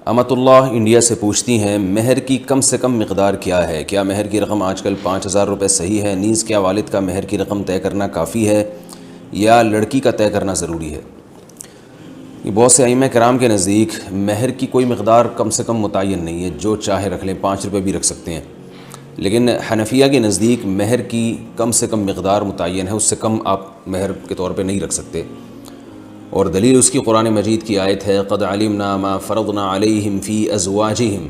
امت اللہ انڈیا سے پوچھتی ہیں مہر کی کم سے کم مقدار کیا ہے؟ کیا مہر کی رقم آج کل 5,000 روپے صحیح ہے؟ نیز کیا والد کا مہر کی رقم طے کرنا کافی ہے یا لڑکی کا طے کرنا ضروری ہے؟ یہ بہت سے ائمہ کرام کے نزدیک مہر کی کوئی مقدار کم سے کم متعین نہیں ہے، جو چاہے رکھ لیں، 5 روپے بھی رکھ سکتے ہیں۔ لیکن حنفیہ کے نزدیک مہر کی کم سے کم مقدار متعین ہے، اس سے کم آپ مہر کے طور پہ نہیں رکھ سکتے، اور دلیل اس کی قرآن مجید کی آیت ہے قد علمنا ما فرضنا علیہم فی ازواجہم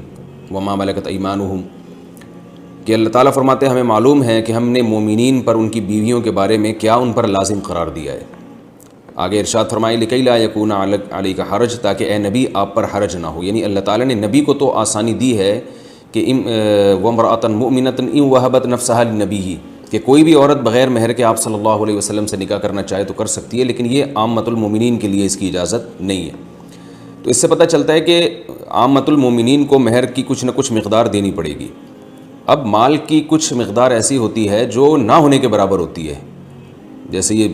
وما ملکت ایمانہم، کہ اللہ تعالیٰ فرماتے ہیں ہمیں معلوم ہے کہ ہم نے مومنین پر ان کی بیویوں کے بارے میں کیا ان پر لازم قرار دیا ہے۔ آگے ارشاد فرمائے لکی لا یکون علیک حرج، تاکہ اے نبی آپ پر حرج نہ ہو، یعنی اللہ تعالیٰ نے نبی کو تو آسانی دی ہے کہ وامرأۃ مؤمنۃ ان وہبت نفسہا لنبیہ، کہ کوئی بھی عورت بغیر مہر کے آپ صلی اللہ علیہ وسلم سے نکاح کرنا چاہے تو کر سکتی ہے، لیکن یہ عامۃ المومنین کے لیے اس کی اجازت نہیں ہے۔ تو اس سے پتہ چلتا ہے کہ عامۃ المومنین کو مہر کی کچھ نہ کچھ مقدار دینی پڑے گی۔ اب مال کی کچھ مقدار ایسی ہوتی ہے جو نہ ہونے کے برابر ہوتی ہے، جیسے یہ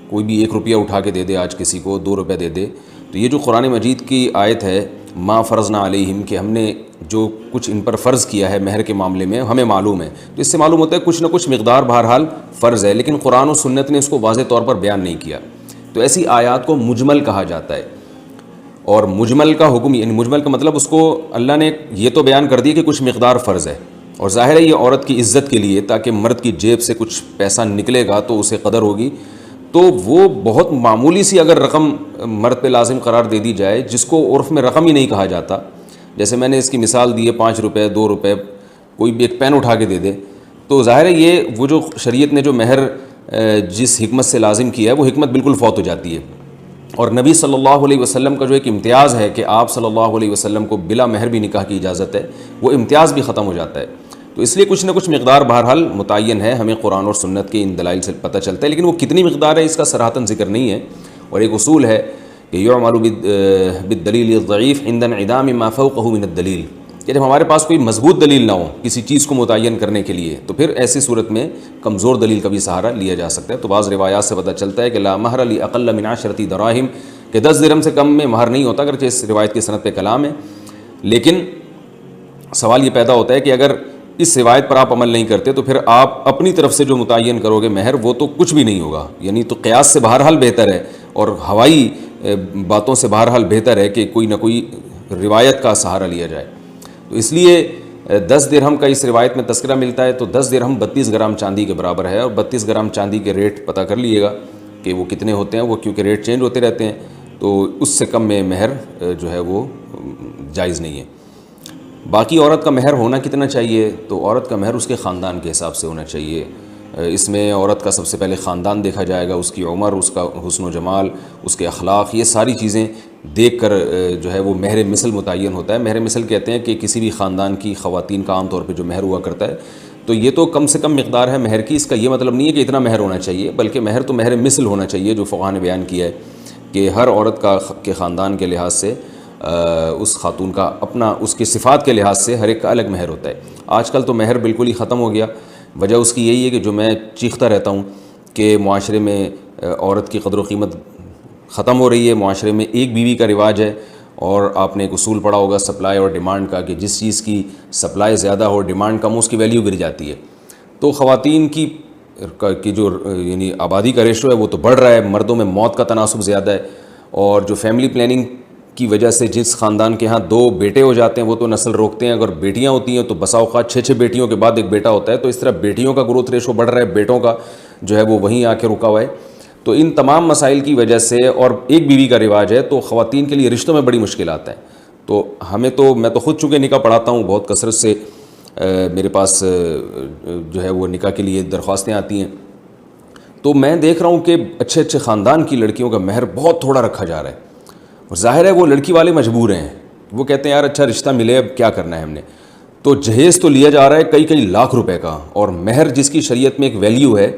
کوئی بھی 1 روپیہ اٹھا کے دے دے آج کسی کو، 2 روپے دے دے، تو یہ جو قرآن مجید کی آیت ہے ما فرضنا علیہم، کہ ہم نے جو کچھ ان پر فرض کیا ہے مہر کے معاملے میں ہمیں معلوم ہے، تو اس سے معلوم ہوتا ہے کچھ نہ کچھ مقدار بہرحال فرض ہے، لیکن قرآن و سنت نے اس کو واضح طور پر بیان نہیں کیا۔ تو ایسی آیات کو مجمل کہا جاتا ہے، اور مجمل کا حکم، یعنی مجمل کا مطلب اس کو اللہ نے یہ تو بیان کر دیا کہ کچھ مقدار فرض ہے، اور ظاہر ہے یہ عورت کی عزت کے لیے، تاکہ مرد کی جیب سے کچھ پیسہ نکلے گا تو اسے قدر ہوگی، تو وہ بہت معمولی سی اگر رقم مرد پہ لازم قرار دے دی جائے جس کو عرف میں رقم ہی نہیں کہا جاتا، جیسے میں نے اس کی مثال دی ہے 5 روپے 2 روپے، کوئی بھی ایک پین اٹھا کے دے دے، تو ظاہر ہے یہ وہ جو شریعت نے جو مہر جس حکمت سے لازم کیا ہے وہ حکمت بالکل فوت ہو جاتی ہے۔ اور نبی صلی اللہ علیہ وسلم کا جو ایک امتیاز ہے کہ آپ صلی اللہ علیہ وسلم کو بلا مہر بھی نکاح کی اجازت ہے، وہ امتیاز بھی ختم ہو جاتا ہے۔ تو اس لیے کچھ نہ کچھ مقدار بہرحال متعین ہے، ہمیں قرآن اور سنت کے ان دلائل سے پتہ چلتا ہے، لیکن وہ کتنی مقدار ہے اس کا صراحتاً ذکر نہیں ہے۔ اور ایک اصول ہے کہ یعمل بالدلیل الضعیف عند انعدام ما فوقه من الدلیل، کہ جب ہمارے پاس کوئی مضبوط دلیل نہ ہو کسی چیز کو متعین کرنے کے لیے تو پھر ایسی صورت میں کمزور دلیل کا بھی سہارا لیا جا سکتا ہے۔ تو بعض روایات سے پتہ چلتا ہے کہ لا مہر لاقل من 10 دراہم، کہ 10 درہم سے کم میں مہر نہیں ہوتا، اگرچہ اس روایت کی سند پہ کلام ہے، لیکن سوال یہ پیدا ہوتا ہے کہ اگر اس روایت پر آپ عمل نہیں کرتے تو پھر آپ اپنی طرف سے جو متعین کرو گے مہر، وہ تو کچھ بھی نہیں ہوگا، یعنی تو قیاس سے بہرحال بہتر ہے اور ہوائی باتوں سے بہرحال بہتر ہے کہ کوئی نہ کوئی روایت کا سہارا لیا جائے۔ تو اس لیے 10 درہم کا اس روایت میں تذکرہ ملتا ہے، تو 10 درہم 32 گرام چاندی کے برابر ہے، اور 32 گرام چاندی کے ریٹ پتہ کر لیے گا کہ وہ کتنے ہوتے ہیں، وہ کیونکہ ریٹ چینج ہوتے رہتے ہیں، تو اس سے کم میں مہر جو ہے وہ جائز نہیں ہے۔ باقی عورت کا مہر ہونا کتنا چاہیے؟ تو عورت کا مہر اس کے خاندان کے حساب سے ہونا چاہیے۔ اس میں عورت کا سب سے پہلے خاندان دیکھا جائے گا، اس کی عمر، اس کا حسن و جمال، اس کے اخلاق، یہ ساری چیزیں دیکھ کر جو ہے وہ مہر مثل متعین ہوتا ہے۔ مہر مثل کہتے ہیں کہ کسی بھی خاندان کی خواتین کا عام طور پہ جو مہر ہوا کرتا ہے، تو یہ تو کم سے کم مقدار ہے مہر کی، اس کا یہ مطلب نہیں ہے کہ اتنا مہر ہونا چاہیے، بلکہ مہر تو مہر مثل ہونا چاہیے، جو فقہاء نے بیان کیا ہے کہ ہر عورت کے خاندان کے لحاظ سے اس خاتون کا اپنا، اس کے صفات کے لحاظ سے ہر ایک کا الگ مہر ہوتا ہے۔ آج کل تو مہر بالکل ہی ختم ہو گیا، وجہ اس کی یہی ہے کہ جو میں چیختا رہتا ہوں کہ معاشرے میں عورت کی قدر و قیمت ختم ہو رہی ہے، معاشرے میں ایک بیوی کا رواج ہے، اور آپ نے ایک اصول پڑھا ہوگا سپلائی اور ڈیمانڈ کا، کہ جس چیز کی سپلائی زیادہ ہو، ڈیمانڈ کم ہو، اس کی ویلیو گر جاتی ہے۔ تو خواتین کی جو یعنی آبادی کا ریشو ہے وہ تو بڑھ رہا ہے، مردوں میں موت کا تناسب زیادہ ہے، اور جو فیملی پلاننگ کی وجہ سے جس خاندان کے ہاں 2 بیٹے ہو جاتے ہیں وہ تو نسل روکتے ہیں، اگر بیٹیاں ہوتی ہیں تو بسا اوقات 6 بیٹیوں کے بعد ایک بیٹا ہوتا ہے، تو اس طرح بیٹیوں کا گروتھ ریشو بڑھ رہا ہے، بیٹوں کا جو ہے وہ وہیں آ کے رکا ہوا ہے۔ تو ان تمام مسائل کی وجہ سے، اور ایک بیوی کا رواج ہے، تو خواتین کے لیے رشتوں میں بڑی مشکلات ہیں۔ تو میں تو خود چونکہ نکاح پڑھاتا ہوں، بہت کثرت سے میرے پاس جو ہے وہ نکاح کے لیے درخواستیں آتی ہیں، تو میں دیکھ رہا ہوں کہ اچھے خاندان کی لڑکیوں کا مہر بہت تھوڑا رکھا جا رہا ہے، اور ظاہر ہے وہ لڑکی والے مجبور ہیں، وہ کہتے ہیں یار اچھا رشتہ ملے، اب کیا کرنا ہے ہم نے، تو جہیز تو لیا جا رہا ہے کئی لاکھ روپے کا، اور مہر جس کی شریعت میں ایک ویلیو ہے،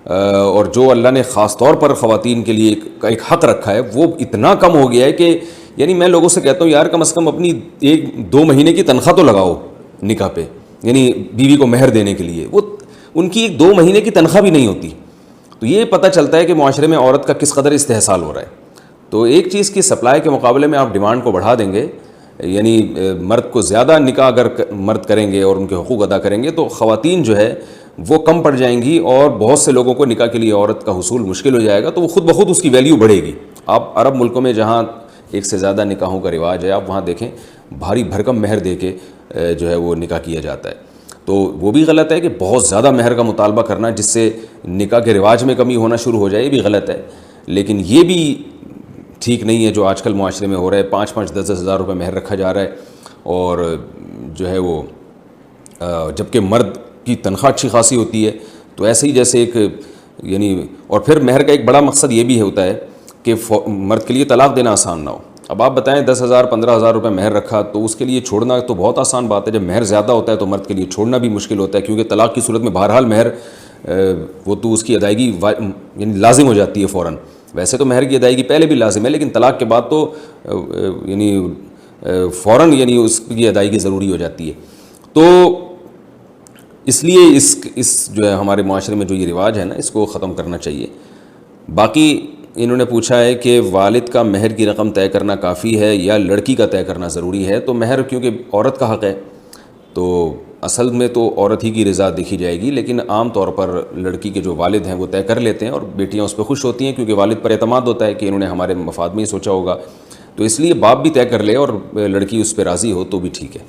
اور جو اللہ نے خاص طور پر خواتین کے لیے ایک حق رکھا ہے، وہ اتنا کم ہو گیا ہے کہ یعنی میں لوگوں سے کہتا ہوں یار کم از کم اپنی 1-2 مہینے کی تنخواہ تو لگاؤ نکاح پہ، یعنی بیوی کو مہر دینے کے لیے، وہ ان کی 2 مہینے کی تنخواہ بھی نہیں ہوتی۔ تو یہ پتہ چلتا ہے کہ معاشرے میں عورت کا کس قدر استحصال ہو رہا ہے۔ تو ایک چیز کی سپلائی کے مقابلے میں آپ ڈیمانڈ کو بڑھا دیں گے یعنی مرد کو زیادہ نکاح اگر مرد کریں گے اور ان کے حقوق ادا کریں گے تو خواتین جو ہے وہ کم پڑ جائیں گی اور بہت سے لوگوں کو نکاح کے لیے عورت کا حصول مشکل ہو جائے گا، تو وہ خود بخود اس کی ویلیو بڑھے گی۔ آپ عرب ملکوں میں جہاں ایک سے زیادہ نکاحوں کا رواج ہے، آپ وہاں دیکھیں بھاری بھرکم مہر دے کے جو ہے وہ نکاح کیا جاتا ہے، تو وہ بھی غلط ہے کہ بہت زیادہ مہر کا مطالبہ کرنا جس سے نکاح کے رواج میں کمی ہونا شروع ہو جائے، یہ بھی غلط ہے۔ لیکن یہ بھی ٹھیک نہیں ہے جو آج کل معاشرے میں ہو رہا ہے، 5-5 10-10 ہزار روپے مہر رکھا جا رہا ہے، اور جو ہے وہ جبکہ مرد کی تنخواہ اچھی خاصی ہوتی ہے، تو ایسے ہی جیسے ایک یعنی، اور پھر مہر کا ایک بڑا مقصد یہ بھی ہوتا ہے کہ مرد کے لیے طلاق دینا آسان نہ ہو۔ اب آپ بتائیں 10,000 15,000 روپے مہر رکھا تو اس کے لیے چھوڑنا تو بہت آسان بات ہے، جب مہر زیادہ ہوتا ہے تو مرد کے لیے چھوڑنا بھی مشکل ہوتا ہے، کیونکہ طلاق کی صورت میں بہرحال مہر وہ تو اس کی ادائیگی یعنی لازم ہو جاتی ہے فوراً۔ ویسے تو مہر کی ادائیگی پہلے بھی لازم ہے، لیکن طلاق کے بعد تو یعنی فوراً یعنی اس کی ادائیگی ضروری ہو جاتی ہے۔ تو اس لیے اس جو ہے ہمارے معاشرے میں جو یہ رواج ہے نا، اس کو ختم کرنا چاہیے۔ باقی انہوں نے پوچھا ہے کہ والد کا مہر کی رقم طے کرنا کافی ہے یا لڑکی کا طے کرنا ضروری ہے؟ تو مہر کیونکہ عورت کا حق ہے تو اصل میں تو عورت ہی کی رضا دیکھی جائے گی، لیکن عام طور پر لڑکی کے جو والد ہیں وہ طے کر لیتے ہیں، اور بیٹیاں اس پہ خوش ہوتی ہیں کیونکہ والد پر اعتماد ہوتا ہے کہ انہوں نے ہمارے مفاد میں ہی سوچا ہوگا، تو اس لیے باپ بھی طے کر لے اور لڑکی اس پہ راضی ہو تو بھی ٹھیک ہے۔